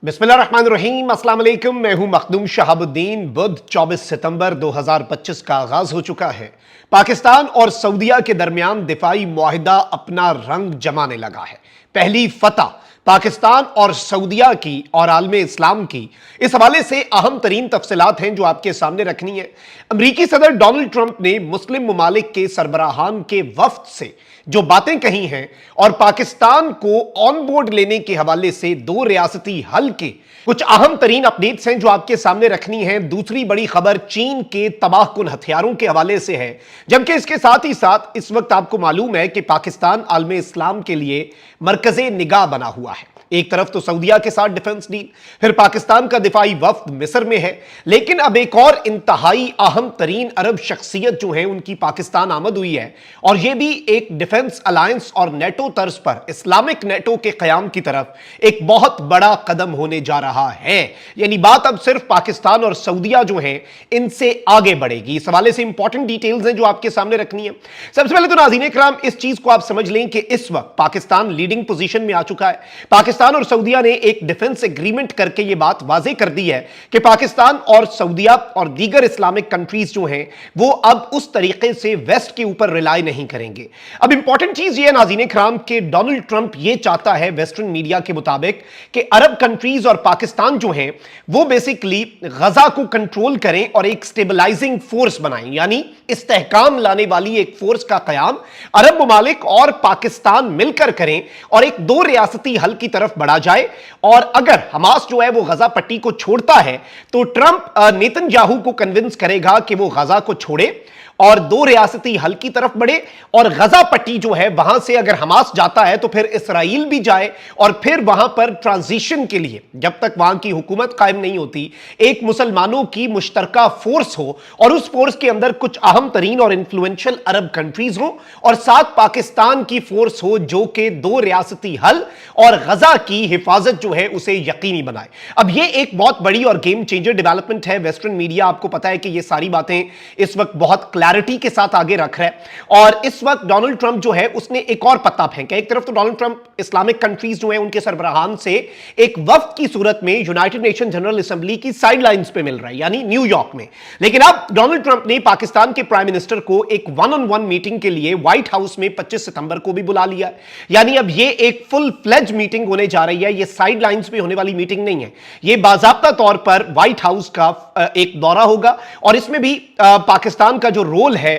बिस्मिल्लाहिर्रहमानिर्रहीम, अस्सलाम वालेकुम। मैं हूं मखदूम शहाबुद्दीन। बुध 24 सितंबर 2025 का आगाज हो चुका है। पाकिस्तान और सऊदीया के दरमियान दिफाई मुआहिदा अपना रंग जमाने लगा है। पहली फतह पाकिस्तान और सऊदीया की और आलमे इस्लाम की, इस हवाले से अहम तरीन तफसीलात हैं जो आपके सामने रखनी है। अमरीकी सदर डोनाल्ड ट्रंप ने मुस्लिम ममालिक के सरबराहान के वफ्द से जो बातें कही हैं और पाकिस्तान को ऑन बोर्ड लेने के हवाले से दो रियासती हल के कुछ अहम तरीन अपडेट्स हैं जो आपके सामने रखनी है। दूसरी बड़ी खबर चीन के तबाहकुन हथियारों के हवाले से है, जबकि इसके साथ ही साथ इस वक्त आपको मालूम है कि पाकिस्तान आलमे इस्लाम के लिए मरकज़े निगाह बना हुआ है। एक तरफ तो सऊदीया के साथ डिफेंस डील, फिर पाकिस्तान का दिफाई वफ्द मिस्र में है, लेकिन अब एक और इंतहाई अहम तरीन अरब शख्सियत जो है उनकी पाकिस्तान आमद हुई है, और यह भी एक डिफेंस अलायंस और नेटो तर्ज पर इस्लामिक नेटो के कयाम की तरफ एक बहुत बड़ा कदम होने जा रहा है। यानी बात अब सिर्फ पाकिस्तान और सऊदीया जो है इनसे आगे बढ़ेगी। इस हवाले से इंपॉर्टेंट डिटेल्स हैं जो आपके सामने रखनी है। सबसे पहले तो नाज़रीन इकराम, इस चीज को आप समझ लें कि इस वक्त पाकिस्तान लीडिंग पोजीशन में आ चुका है। पाकिस्तान और सऊदीया ने एक डिफेंस एग्रीमेंट करके यह बात वाज़ेह कर दी है कि पाकिस्तान और सऊदीया और दीगर इस्लामिक कंट्रीज जो हैं वो अब उस तरीके से वेस्ट के ऊपर रिलाई नहीं करेंगे। अब इंपॉर्टेंट चीज यह है नाज़रीन इकराम कि डोनाल्ड ट्रंप यह चाहता है वेस्टर्न मीडिया के मुताबिक कि अरब कंट्रीज और पाकिस्तान जो हैं वो बेसिकली गजा को कंट्रोल करें और एक स्टेबलाइजिंग फोर्स बनाएं, यानी इस्तेहकाम लाने वाली एक फोर्स का कयाम अरब ममालिक और पाकिस्तान मिलकर करें और एक दो रियासती हल की तरफ बढ़ा जाए। और अगर हमास जो है वो गजा पट्टी को छोड़ता है तो ट्रंप नेतन्याहू को कन्विंस करेगा कि वो गजा को छोड़े और दो रियासती हल की तरफ बढ़े, और गजा पट्टी जो है वहां से अगर हमास जाता है तो फिर इसराइल भी जाए, और फिर वहां पर ट्रांजिशन के लिए जब तक वहां की हुकूमत कायम नहीं होती एक मुसलमानों की मुश्तरका फोर्स हो, और उस फोर्स के अंदर कुछ अहम तरीन और इन्फ्लुएंशियल अरब कंट्रीज हो और साथ पाकिस्तान की फोर्स हो जो कि दो रियासती हल और गजा की हिफाजत जो है उसे यकीनी बनाए। अब यह एक बहुत बड़ी और गेम चेंजर डेवलपमेंट है। वेस्टर्न मीडिया आपको पता है कि यह सारी बातें इस वक्त बहुत क्लैरिटी के साथ आगे रख रहा है, और इस वक्त डोनाल्ड ट्रंप जो है उसने एक और पत्ता फेंका। एक तरफ तो डोनाल्ड ट्रंप इस्लामिक कंट्रीज जो है उनके सरबराहान से एक वफ्द की सूरत में यूनाइटेड नेशन जनरल असेंबली की साइडलाइंस पे मिल रहा है, यानी न्यूयॉर्क में। लेकिन अब डोनाल्ड ट्रंप ने पाकिस्तान के प्राइम मिनिस्टर को एक वन ऑन वन मीटिंग के लिए व्हाइट हाउस में 25 सितंबर को भी बुला लिया। यानी अब यह एक फुल फ्लेज मीटिंग होने जा रही है। यह साइडलाइंस पे होने वाली मीटिंग नहीं है, यह बाज़ाब्ता तौर पर व्हाइट हाउस का एक दौरा होगा, और इसमें भी पाकिस्तान का जो रोल है,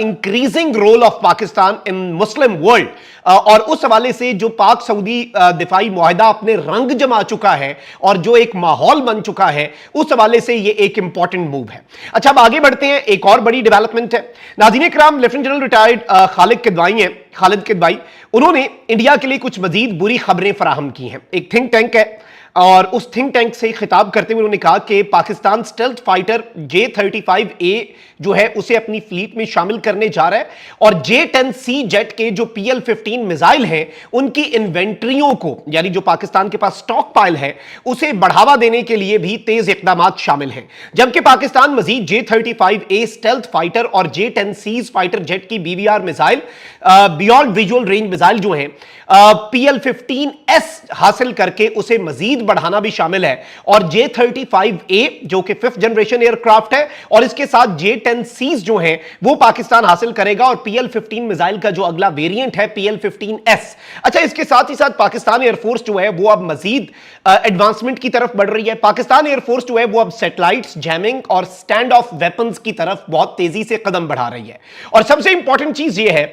increasing role of Pakistan in Muslim world, और उस हवाले से जो पाक सऊदी दिफाई मुआहिदा अपने रंग जमा चुका है और जो एक माहौल बन चुका है, उस हवाले से यह एक इंपॉर्टेंट मूव है। अच्छा, अब आगे बढ़ते हैं। एक और बड़ी डेवलपमेंट है नाज़रीन इकराम, lieutenant general retired Khalid Kidwai, उन्होंने इंडिया के लिए कुछ मजीद बुरी खबरें फराहम की हैं। एक थिंक टैंक है और उस थिंक टैंक से खिताब करते हुए उन्होंने कहा कि पाकिस्तान स्टेल्थ फाइटर J-35A जो है उसे अपनी फ्लीट में शामिल करने जा रहा है, और J-10C जेट के जो PL-15 मिसाइल हैं उनकी इन्वेंट्रियों को, यानी जो पाकिस्तान के पास स्टॉक पाइल है, उसे बढ़ावा देने के लिए भी तेज इकदामात शामिल हैं। जबकि पाकिस्तान मजीद J-35A स्टेल्थ फाइटर और J-10C फाइटर जेट की BVR missile, beyond visual range missile जो है PL-15S हासिल करके उसे मजीद बढ़ाना भी शामिल है, और J-35A जो कि 5th जनरेशन एयरक्राफ्ट है, और इसके साथ J-10C जो हैं वो पाकिस्तान हासिल करेगा, और PL-15 मिसाइल का जो अगला वेरिएंट है PL-15S। अच्छा, इसके साथ ही साथ पाकिस्तान एयरफोर्स जो है वो अब मजीद एडवांसमेंट की तरफ बढ़ रही है। पाकिस्तान एयरफोर्स जो है वो अब सैटेलाइट्स, जैमिंग और स्टैंड ऑफ वेपन्स की तरफ बहुत तेजी से कदम बढ़ा रही है। और सबसे इंपॉर्टेंट चीज ये है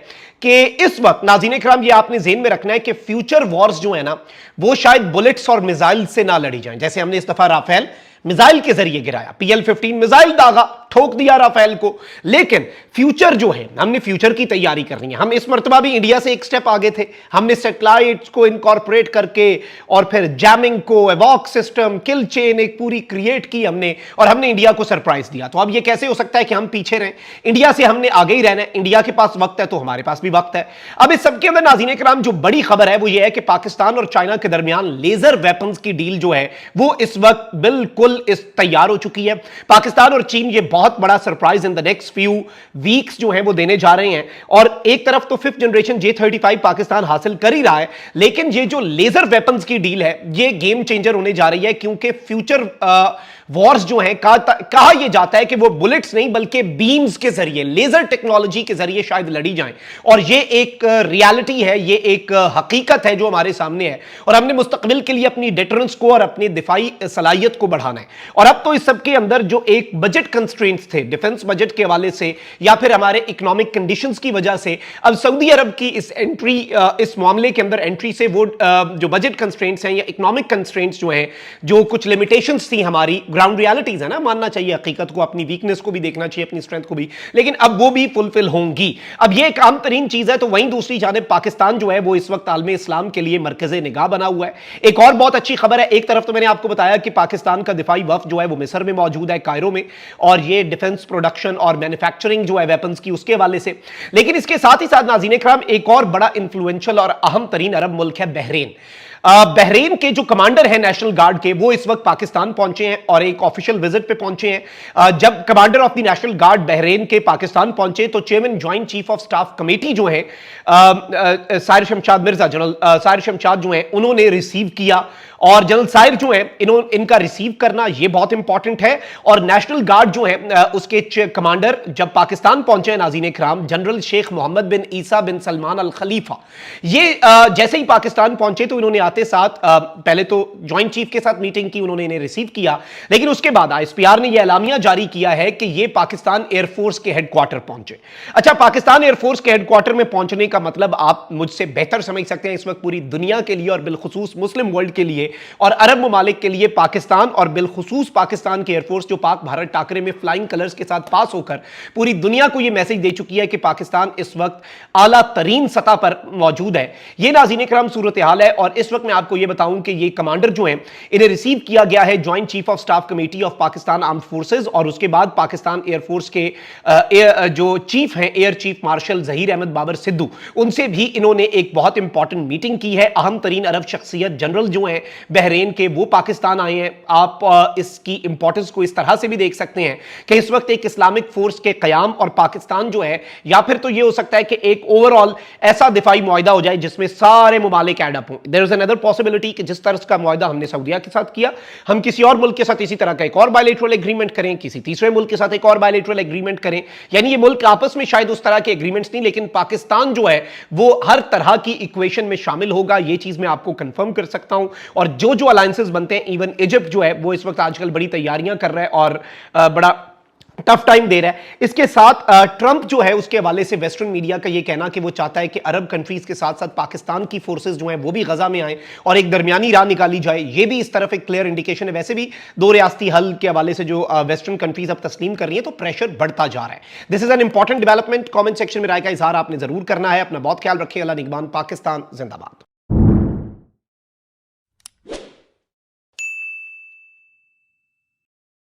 कि इस वक्त नाज़रीन इकराम ये आपने ज़हन में रखना है कि फ्यूचर वॉर्स जो है ना वो शायद बुलेट्स और मिसाइल से ना लड़ी जाएं। जैसे हमने इस दफा राफेल मिसाइल के जरिए गिराया, PL-15 मिसाइल दागा ठोक दिया राफेल को, लेकिन फ्यूचर जो है हमने फ्यूचर की तैयारी करनी है। हम इस मर्तबा भी इंडिया से एक स्टेप आगे थे। हमने सैटेलाइट्स को इनकॉर्पोरेट करके और फिर जैमिंग को, एवॉक सिस्टम, किल चेन एक पूरी क्रिएट की हमने, और हमने इंडिया को सरप्राइज दिया। तो अब ये कैसे हो सकता है कि हम पीछे रहें? इंडिया से हमने आगे ही रहना है। इंडिया के पास वक्त है तो हमारे पास भी वक्त है। अब इस सबके अंदर नाज़रीन इकराम जो बड़ी खबर है वो ये है कि पाकिस्तान और चाइना के दरमियान लेजर वेपन्स की डील जो है वो इस वक्त बिल्कुल तैयार हो चुकी है। पाकिस्तान और चीन ये बहुत बड़ा surprise in the next few weeks जो है वो देने जा रहे हैं। और एक तरफ तो 5th जनरेशन J-35 पाकिस्तान हासिल कर ही रहा है, लेकिन ये जो लेजर वेपन्स की डील है ये गेम चेंजर होने जा रही है, क्योंकि फ्यूचर वॉर्स जो हैं कहा यह जाता है कि वो बुलेट्स नहीं बल्कि बीम्स के जरिए, लेजर टेक्नोलॉजी के जरिए शायद लड़ी जाएं। और ये एक रियलिटी है, ये एक हकीकत है जो हमारे सामने है, और हमने मुस्तकबिल के लिए अपनी डिटरेंस को और अपनी दिफाई सलाहियत को बढ़ाना है। और अब तो इस सब के अंदर जो एक बजट कंस्ट्रेंट्स थे डिफेंस बजट के हवाले से या फिर हमारे इकोनॉमिक कंडीशंस की वजह से, अब सऊदी अरब की इस एंट्री, इस मामले के अंदर एंट्री से वो जो बजट कंस्ट्रेंट्स हैं या इकोनॉमिक कंस्ट्रेंट्स जो हैं, जो कुछ लिमिटेशंस थी हमारी, ग्राउंड रियलिटीज है ना, मानना चाहिए हकीकत को, अपनी वीकनेस को भी देखना चाहिए, अपनी स्ट्रेंथ को भी, लेकिन अब वो भी फुलफिल होंगी। अब ये एक आम तरीन चीज है। तो वहीं दूसरी जानिब पाकिस्तान जो है वो इस वक्त आलम इस्लाम के लिए मरकज़े निगाह बना हुआ है। एक और बहुत अच्छी खबर है, एक तरफ तो मैंने आपको बताया कि पाकिस्तान का दिफाई वफ्द जो है वो मिस्र में मौजूद है, कायरो में, और ये डिफेंस प्रोडक्शन और मैन्युफैक्चरिंग जो है वेपन्स की उसके हवाले से, लेकिन इसके साथ ही साथ नाज़रीन इकराम एक और बड़ा इंफ्लुएंशियल और अहम तरीन अरब मुल्क है बहरीन। बहरीन के जो कमांडर हैं नेशनल गार्ड के, वो इस वक्त पाकिस्तान पहुंचे हैं और एक ऑफिशियल विजिट पे पहुंचे हैं। जब commander of the national guard Bahrain के पाकिस्तान पहुंचे तो chairman joint chief of staff committee जो है साहिर शमशाद मिर्जा, जनरल साहिर शमशाद जो है, उन्होंने रिसीव किया। और जनरल साहिर जो है, इनका रिसीव करना ये बहुत इंपॉर्टेंट है। और नेशनल गार्ड जो है उसके कमांडर जब पाकिस्तान पहुंचे हैं नाज़रीन इकराम, जनरल शेख मोहम्मद बिन ईसा बिन सलमान अल खलीफा, ये जैसे ही पाकिस्तान पहुंचे तो इन्होंने आते साथ पहले तो ज्वाइंट चीफ के साथ मीटिंग की, उन्होंने इन्हें रिसीव किया, लेकिन उसके बाद ISPR ने यह एलामिया जारी किया है कि ये पाकिस्तान एयरफोर्स के हेडक्वार्टर पहुंचे। अच्छा, पाकिस्तान एयरफोर्स के हेडक्वार्टर में पहुंचने का मतलब आप मुझसे बेहतर समझ सकते हैं, इस वक्त पूरी दुनिया के लिए और बिलखुसूस मुस्लिम वर्ल्ड के लिए और अरब ममालिक के लिए पाकिस्तान और बिलखुसूस पाकिस्तान की एयरफोर्स जो पाक भारत टाकरे में फ्लाइंग कलर्स के साथ पास होकर पूरी दुनिया को यह मैसेज दे चुकी है कि पाकिस्तान इस वक्त आला तरीन सतह पर मौजूद है। यह नाज़रीन इकराम सूरत हाल है। और इस वक्त मैं आपको यह बताऊं कि ये कमांडर जो हैं, इन्हें रिसीव किया गया है joint chief of staff committee of Pakistan armed forces, और उसके बाद पाकिस्तान एयरफोर्स के जो चीफ हैं air chief marshal Zaheer Ahmed Babar Sidhu, उनसे भी इन्होंने एक बहुत इंपॉर्टेंट मीटिंग की है। अहम तरीन अरब शख्सियत जनरल जो हैं बहरीन के, वो पाकिस्तान आए हैं। आप इसकी इंपॉर्टेंस को इस तरह से भी देख सकते हैं कि इस वक्त एक इस्लामिक फोर्स के कयाम और पाकिस्तान जो है, या फिर तो ये हो सकता है कि एक ओवरऑल ऐसा दिफाई मुआहिदा हो जाए जिसमें सारे मुमालिक एड अप हों। देयर इज अनदर पॉसिबिलिटी कि जिस तरह का मुआहिदा हमने सऊदीया के साथ किया, हम किसी और मुल्क के साथ इसी तरह का एक और बायलैटरल एग्रीमेंट करें, किसी तीसरे मुल्क के साथ एक और बायलैटरल एग्रीमेंट करें। यानी ये मुल्क आपस में शायद उस तरह के एग्रीमेंट्स नहीं, लेकिन पाकिस्तान जो है वो हर तरह की इक्वेशन में शामिल होगा, ये चीज मैं आपको कंफर्म कर सकता हूं। और जो जो अलायंसेस बनते हैं, इवन इजिप्ट जो है वो इस वक्त आजकल बड़ी तैयारियां कर रहा है और बड़ा टफ टाइम दे रहा है। इसके साथ ट्रंप जो है उसके हवाले से वेस्टर्न मीडिया का ये कहना कि वो चाहता है कि अरब कंट्रीज के साथ साथ पाकिस्तान की फोर्सेस जो हैं वो भी गजा में आए और एक दरमियानी राह निकाली जाए, ये भी इस तरफ एक क्लियर इंडिकेशन है। वैसे भी दो रियासती हल के हवाले से जो वेस्टर्न कंट्रीज अब तस्लीम कर रही है, तो प्रेशर बढ़ता जा रहा है। This is an important development. Comment section में राय का इजहार आपने जरूर करना है। अपना बहुत ख्याल रखिए। अल्लाह निगहबान। पाकिस्तान जिंदाबाद।